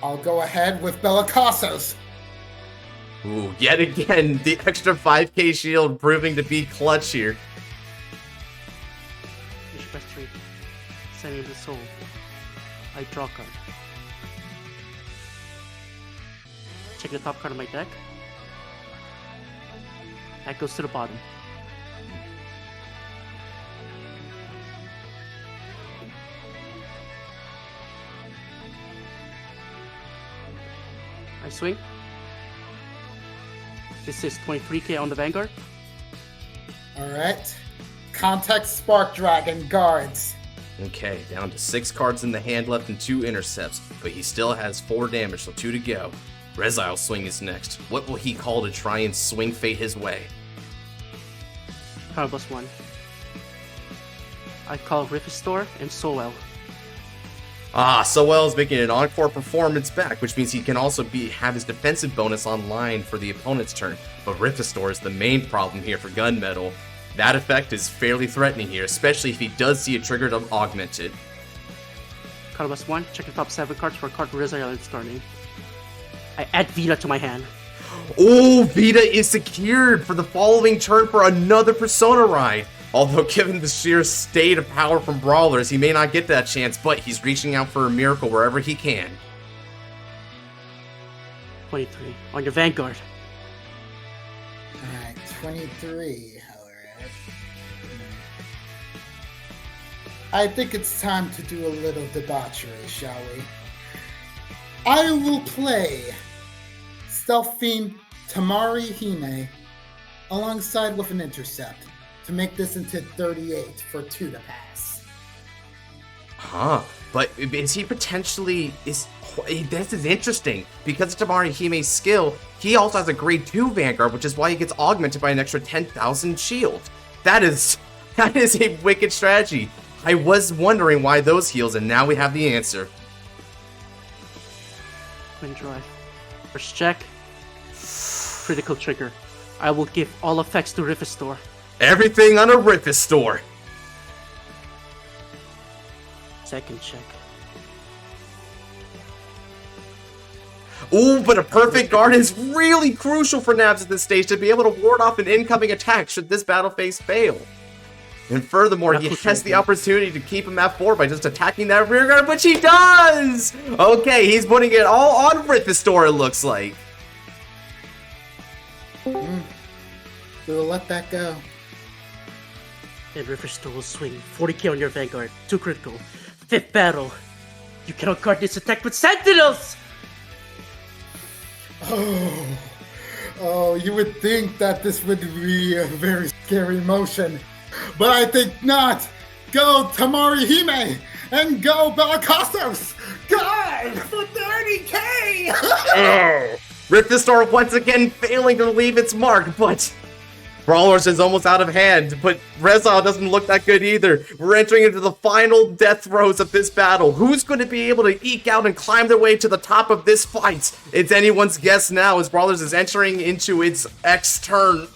I'll go ahead with Bellicasos. Ooh, yet again, the extra 5k shield proving to be clutch here. Use your best trade. Sending the soul. I draw a card. Check the top card of my deck. That goes to the bottom. I swing. This is 23k on the Vanguard. Alright. Contact Spark Dragon guards. Okay, down to 6 cards in the hand left and 2 intercepts, but he still has 4 damage, so 2 to go. Rezael's swing is next. What will he call to try and swing fate his way? Card +1. I call Rifistor and Sowell. Ah, Sowell is making an encore performance back, which means he can also have his defensive bonus online for the opponent's turn. But Rifistor is the main problem here for Gunmetal. That effect is fairly threatening here, especially if he does see a trigger to augment it. Card +1. Check the top 7 cards for a card for Rezael and starting. I add Vita to my hand. Oh, Vita is secured for the following turn for another Persona ride. Although given the sheer state of power from Brawlers, he may not get that chance, but he's reaching out for a miracle wherever he can. 23. On your Vanguard. Alright, 23. Alright. I think it's time to do a little debauchery, shall we? I will play Stealth Fiend Tamari Hime alongside with an intercept to make this into 38 for 2 to pass. Huh. But is he potentially... This is interesting. Because of Tamari Hime's skill, he also has a grade 2 Vanguard, which is why he gets augmented by an extra 10,000 shield. That is a wicked strategy. I was wondering why those heals, and now we have the answer. Wind drive. First check. Critical trigger. I will give all effects to Rifestor. Everything on a Rifestor. Second check. Ooh, but a perfect guard is really crucial for Nabs at this stage to be able to ward off an incoming attack should this battle phase fail. And furthermore, he has the opportunity to keep him at 4 by just attacking that rear guard, which he does! Okay, he's putting it all on Rifestor, it looks like. We'll let that go. And Rifestor will swing 40k on your Vanguard. 2 critical. 5th battle. You cannot guard this attack with Sentinels! Oh, you would think that this would be a very scary motion, but I think not. Go Tamari Hime and go Belacostos! God, for 30k! Rifestor once again failing to leave its mark, but Brawlers is almost out of hand, but Reza doesn't look that good either. We're entering into the final death throes of this battle. Who's going to be able to eke out and climb their way to the top of this fight? It's anyone's guess now as Brawlers is entering into its X turn.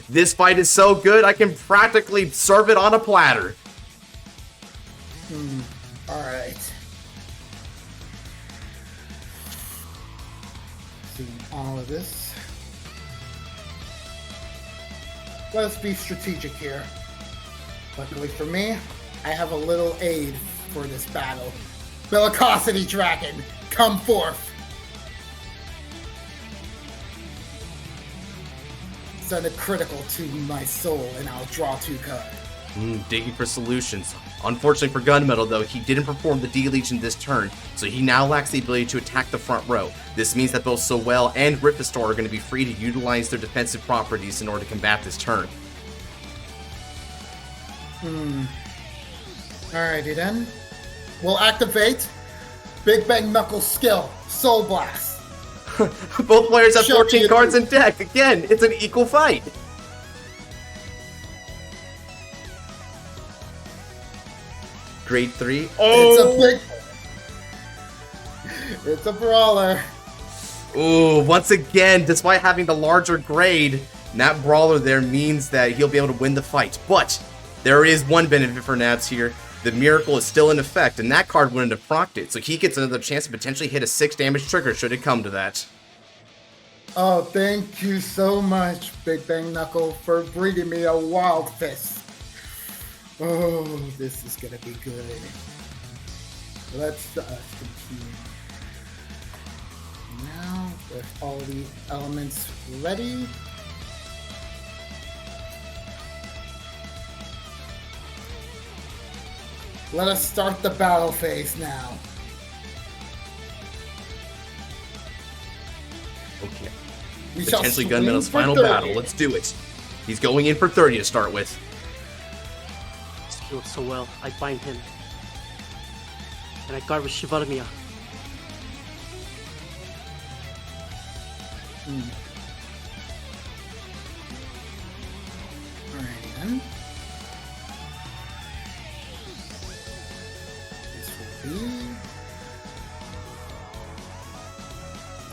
This fight is so good, I can practically serve it on a platter. Alright. Seeing all of this. Let's be strategic here. Luckily for me, I have a little aid for this battle. Bellicosity Dragon, come forth! Send a critical to my soul and I'll draw 2 cards. Digging for solutions. Unfortunately for Gunmetal, though, he didn't perform the D-Legion this turn, so he now lacks the ability to attack the front row. This means that both Sowell and Rifestor are going to be free to utilize their defensive properties in order to combat this turn. Alrighty then. We'll activate Big Bang Knuckles skill, Soul Blast. Both players have Show 14 me cards the- in deck. Again, it's an equal fight. Grade 3. It's a brawler. Ooh, once again, despite having the larger grade, that brawler there means that he'll be able to win the fight. But there is one benefit for Nabs here. The miracle is still in effect, and that card wouldn't have procced it, so he gets another chance to potentially hit a 6 damage trigger should it come to that. Oh, thank you so much, Big Bang Knuckle, for bringing me a Wild Fist. Oh, this is gonna be good. Let's continue. Now, with all the elements ready. Let us start the battle phase now. Okay. We shall Potentially swing Gunmetal's for final 30. battle. Let's do it. He's going in for 30 to start with. Skilled so well, I bind him. And I guard with Shivarmia. Alrighty then. This will be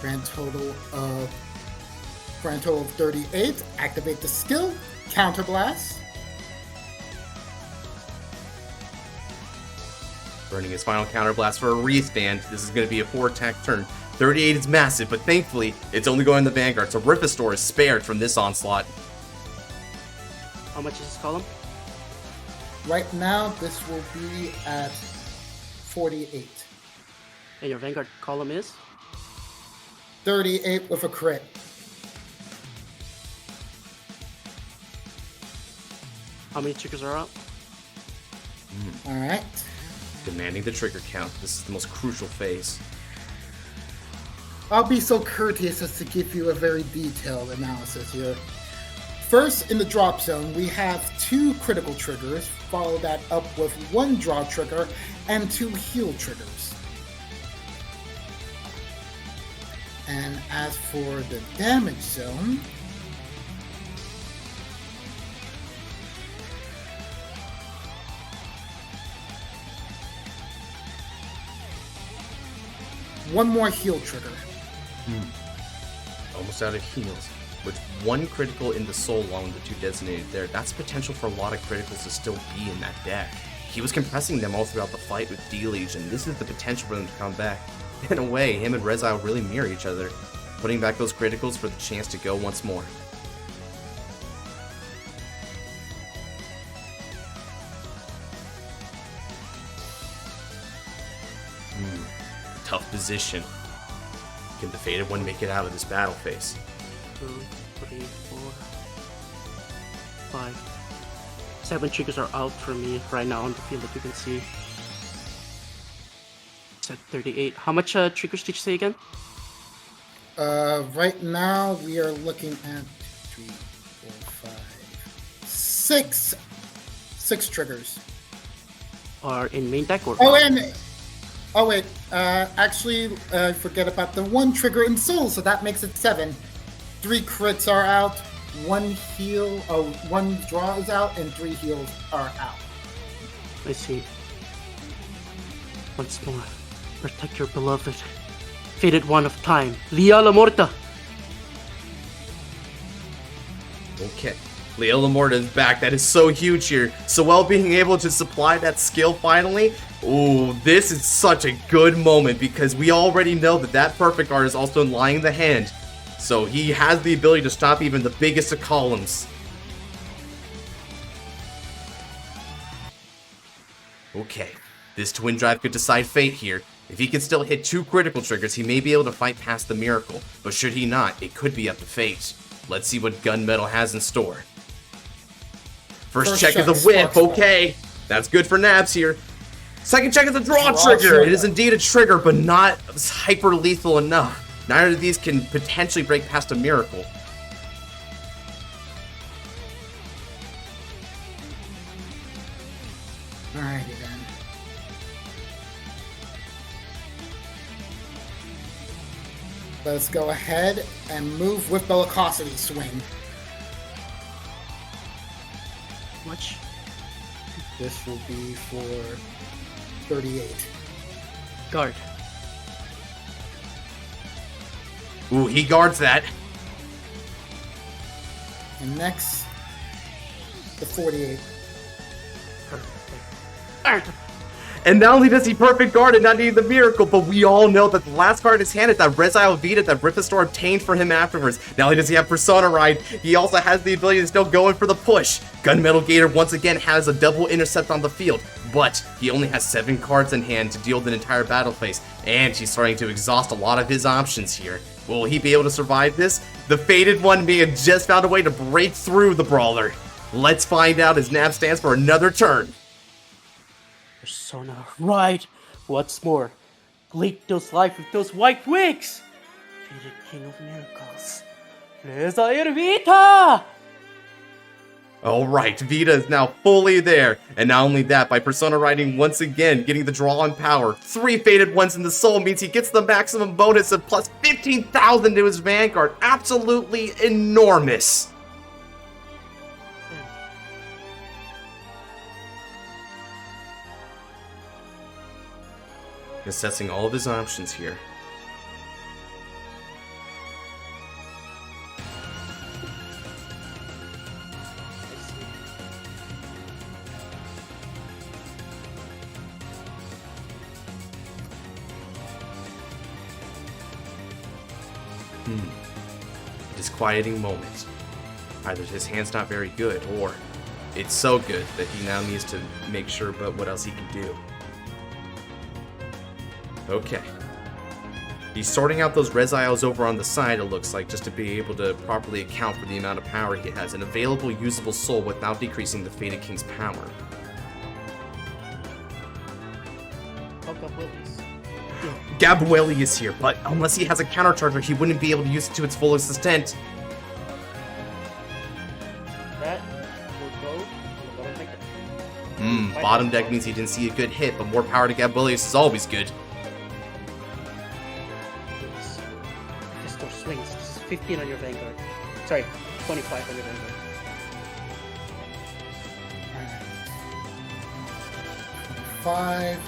grand total of 38. Activate the skill, Counter Blast. Burning his final counterblast for a wristband. This is going to be a 4-attack turn. 38 is massive, but thankfully, it's only going in the Vanguard, so Rifestor is spared from this onslaught. How much is this column? Right now, this will be at 48. And your Vanguard column is? 38 with a crit. How many triggers are out? Alright. Demanding the trigger count. This is the most crucial phase. I'll be so courteous as to give you a very detailed analysis here. First, in the drop zone, we have 2 critical triggers, follow that up with 1 draw trigger and 2 heal triggers. And as for the damage zone, one more heal trigger. Almost out of heals. With 1 critical in the soul along with the 2 designated there, that's potential for a lot of criticals to still be in that deck. He was compressing them all throughout the fight with Deluge, and this is the potential for them to come back. In a way, him and Rezile really mirror each other, putting back those criticals for the chance to go once more. Tough position. Can the Faded One make it out of this battle phase? 2, 3, 4, 5. 7 triggers are out for me right now on the field that you can see. It's at 38. How much triggers did you say again? Right now we are looking at 2, 3, 4, 5, 6 triggers. Are in main deck or? Actually, forget about the 1 trigger in soul, so that makes it 7. 3 crits are out, 1 heal, 1 draw is out, and 3 heals are out. I see. Once more, protect your beloved. Faded One of Time, Lia La Morta. Okay. Leo Lamorta is back. That is so huge here. Sewell being able to supply that skill finally. Ooh, this is such a good moment because we already know that Perfect Art is also lying in the hand. So he has the ability to stop even the biggest of columns. Okay, this Twin Drive could decide fate here. If he can still hit 2 critical triggers, he may be able to fight past the Miracle. But should he not, it could be up to fate. Let's see what Gunmetal has in store. First check is a whip, okay. That's good for Nabs here. Second check is a draw trigger. It is indeed a trigger, but not hyper lethal enough. Neither of these can potentially break past a Miracle. Alrighty then. Let's go ahead and move with Bellicosity Swing. Much? This will be for 38. Guard. Ooh, he guards that. And next, the 48. Guard. And not only does he perfect guard and not need the Miracle, but we all know that the last card in his hand is that Rezile Vita that Ripastor obtained for him afterwards. Not only does he have Persona Ride, he also has the ability to still go in for the push. Gunmetal Gator once again has a double intercept on the field, but he only has 7 cards in hand to deal with an entire battle phase, and he's starting to exhaust a lot of his options here. Will he be able to survive this? The Faded One may have just found a way to break through the Brawler. Let's find out as Nav stands for another turn. Persona Ride. What's more, Gleekto's life with those white wigs. Faded King of Miracles. Rezile Vita! Alright, Vita is now fully there. And not only that, by Persona Riding once again, getting the draw on power. 3 Faded Ones in the soul means he gets the maximum bonus of plus 15,000 to his Vanguard. Absolutely enormous. Assessing all of his options here. Disquieting moment. Either his hand's not very good, or it's so good that he now needs to make sure about what else he can do. Okay. He's sorting out those Reziles over on the side, it looks like, just to be able to properly account for the amount of power he has. An available usable soul without decreasing the Faded King's power. Gabueli is here, but unless he has a countercharger, he wouldn't be able to use it to its fullest extent. That will go to the bottom deck. Bottom deck means he didn't see a good hit, but more power to Gabuelius is always good. Pistol swings. This is 15 on your Vanguard. Sorry, 25 on your Vanguard. 5.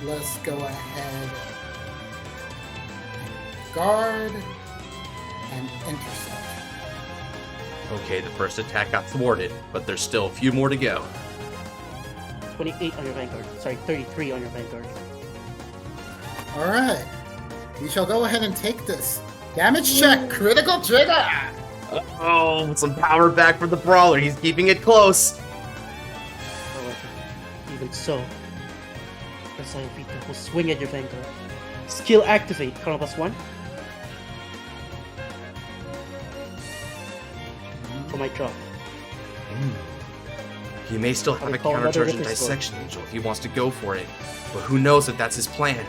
Let's go ahead. Guard and intercept. Okay, the first attack got thwarted, but there's still a few more to go. 28 on your Vanguard. Sorry, 33 on your Vanguard. Alright. We shall go ahead and take this. Damage check, critical trigger! Oh, some power back for the Brawler. He's keeping it close. However, even so, Vita will swing at your Vanguard. Skill activate, Colonel +1. For my drop. He may still have a call another countercharge in Ripper Storm. Dissection Angel if he wants to go for it, but who knows if that's his plan.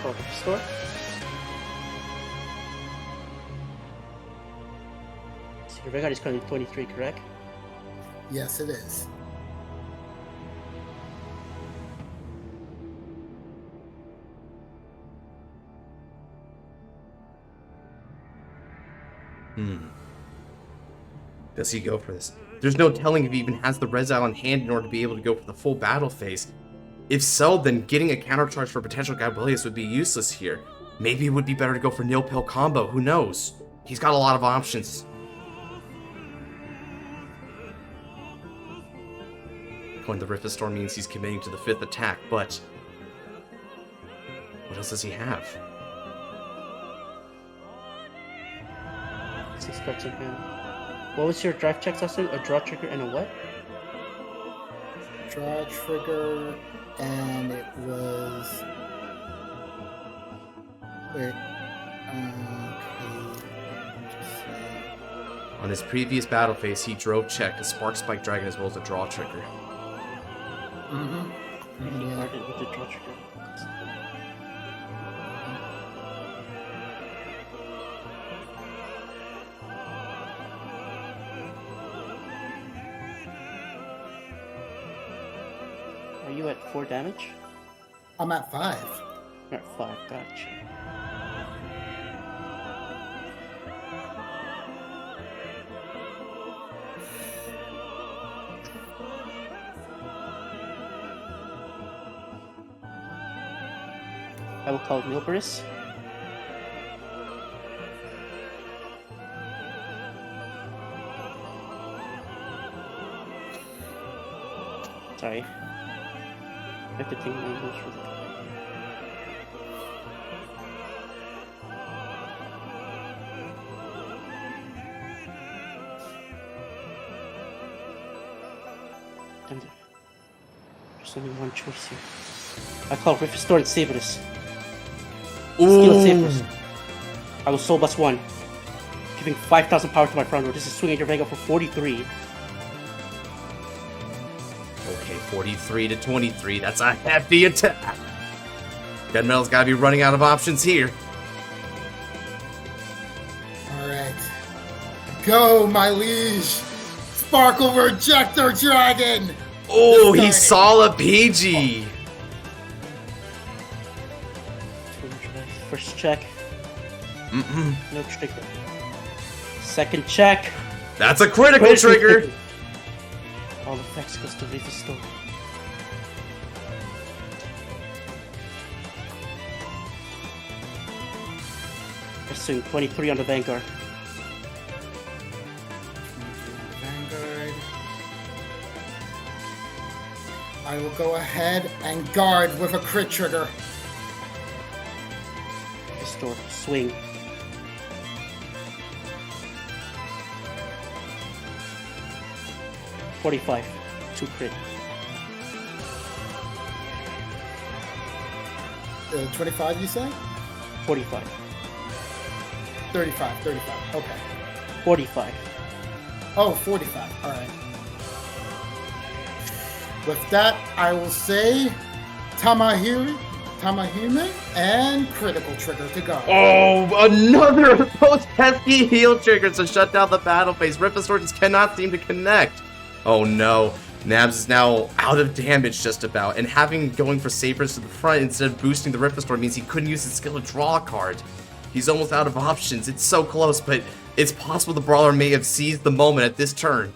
Call Ripper Storm. So your Vanguard is currently 23, correct? Yes, it is. Does he go for this? There's no telling if he even has the Res Out on hand in order to be able to go for the full battle phase. If so, then getting a countercharge for potential Gabuelius would be useless here. Maybe it would be better to go for Nil Pill combo, who knows? He's got a lot of options. Going the Rift Storm means he's committing to the 5th attack, but what else does he have? Six cards in hand. What was your drive check, Austin? A draw trigger and a what? Draw trigger, and it was. Wait. On his previous battle phase, he drove check, a Spark Spike Dragon, as well as a draw trigger. He guarded with the draw trigger. Are you at 4 damage? I'm at 5. You're at 5, gotcha. I will call Milburis. Sorry. I have to think my moves for the Damn it. There's only one choice here. I call Riftstorm Saberus. Skill Saberus. I will Soul Bus 1. Giving 5,000 power to my front row. This is swinging your Vanguard for 43. Okay, 43 to 23. That's a hefty attack. Gunmetal's gotta be running out of options here. Alright. Go, my liege! Sparkle Rejector Dragon! Oh, he saw a PG. First check. No trigger. Second check. That's a critical trigger. All effects goes to Riftstorm. I swing 23 on the Vanguard. Vanguard. I will go ahead and guard with a crit trigger. Restore. Swing. $45. 2 crit. 25, you say? 45. 35. Okay. 45. Oh, 45. All right. With that, I will say Tamahime and critical trigger to go. Oh, another of those pesky heal triggers to shut down the battle phase. Riptostore just cannot seem to connect. Oh no. Nabs is now out of damage just about, and having going for Sabers to the front instead of boosting the Riptostore means he couldn't use his skill to draw a card. He's almost out of options. It's so close, but it's possible the Brawler may have seized the moment at this turn.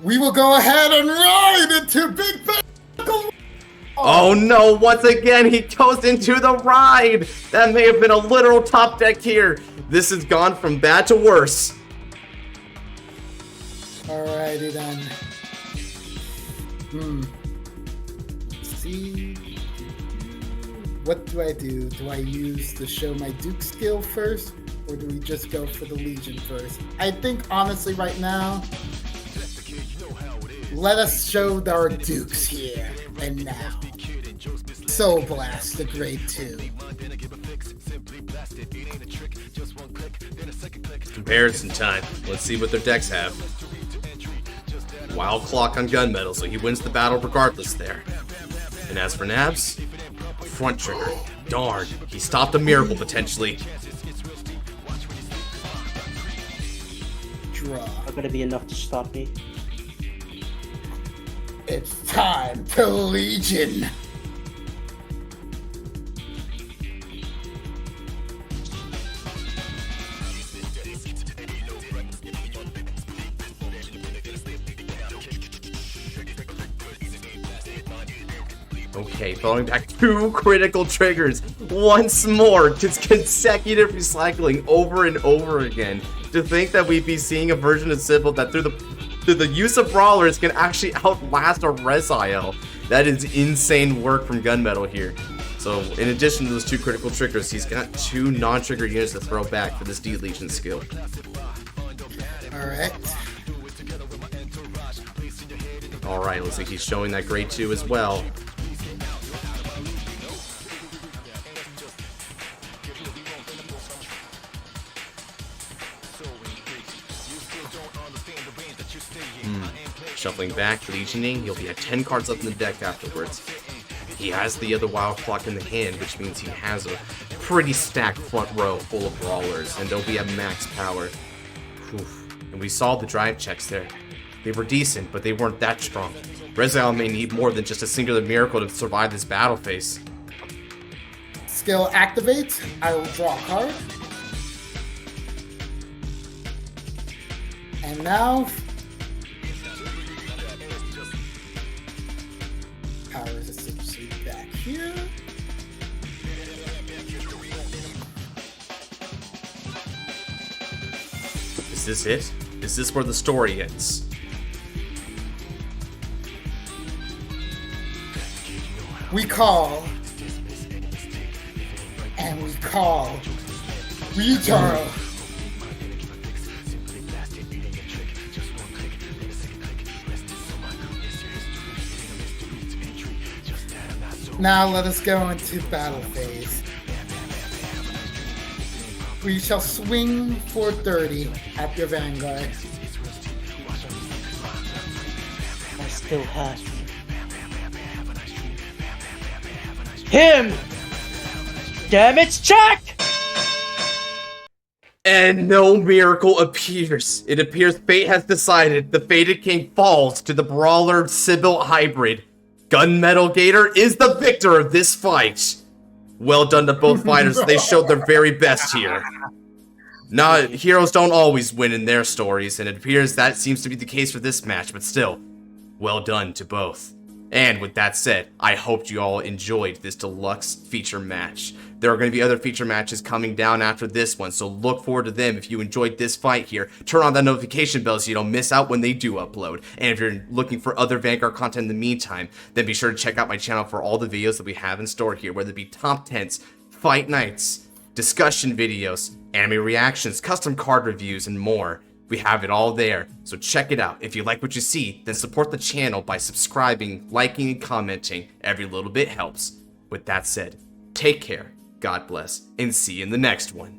We will go ahead and ride into Big Bang. Oh no, once again he goes into the ride! That may have been a literal top deck here. This has gone from bad to worse. Alrighty then. See, what do I do? Do I use the show my Duke skill first, or do we just go for the Legion first? I think honestly right now, let us show our Dukes here and now. Soul Blast, the grade 2. Comparison time. Let's see what their decks have. Wild Clock on Gunmetal, so he wins the battle regardless there. And as for Nabs, front trigger. Darn, he stopped a miracle potentially. Draw. Not gonna be enough to stop me. It's time to Legion. Okay, throwing back 2 critical triggers once more, just consecutive recycling over and over again. To think that we'd be seeing a version of Sybil that through the use of Brawlers can actually outlast a Resil. That is insane work from Gunmetal here. So in addition to those 2 critical triggers, he's got 2 non-trigger units to throw back for this Deletion skill. Alright. Alright, looks like he's showing that grade 2 as well. Shuffling back, Legioning, he'll be at 10 cards left in the deck afterwards. He has the other Wild Clock in the hand, which means he has a pretty stacked front row full of Brawlers, and they'll be at max power. Oof. And we saw the drive checks there. They were decent, but they weren't that strong. Resil may need more than just a singular miracle to survive this battle phase. Skill activates. I will draw a card. And now, power is essentially back here. Is this it? Is this where the story ends? We call, and we call Yugioh. Now let us go into battle phase. We shall swing for 30 at your Vanguard. I still have him! Damage check! And no miracle appears. It appears fate has decided the Fated King falls to the Brawler Sybil hybrid. Gunmetal Gator is the victor of this fight. Well done to both fighters. They showed their very best here. Now, heroes don't always win in their stories, and it appears that seems to be the case for this match, but still, well done to both. And with that said, I hope you all enjoyed this deluxe feature match. There are going to be other feature matches coming down after this one, so look forward to them. If you enjoyed this fight here, turn on that notification bell so you don't miss out when they do upload. And if you're looking for other Vanguard content in the meantime, then be sure to check out my channel for all the videos that we have in store here, whether it be top 10s, fight nights, discussion videos, anime reactions, custom card reviews, and more. We have it all there, so check it out. If you like what you see, then support the channel by subscribing, liking, and commenting. Every little bit helps. With that said, take care, God bless, and see you in the next one.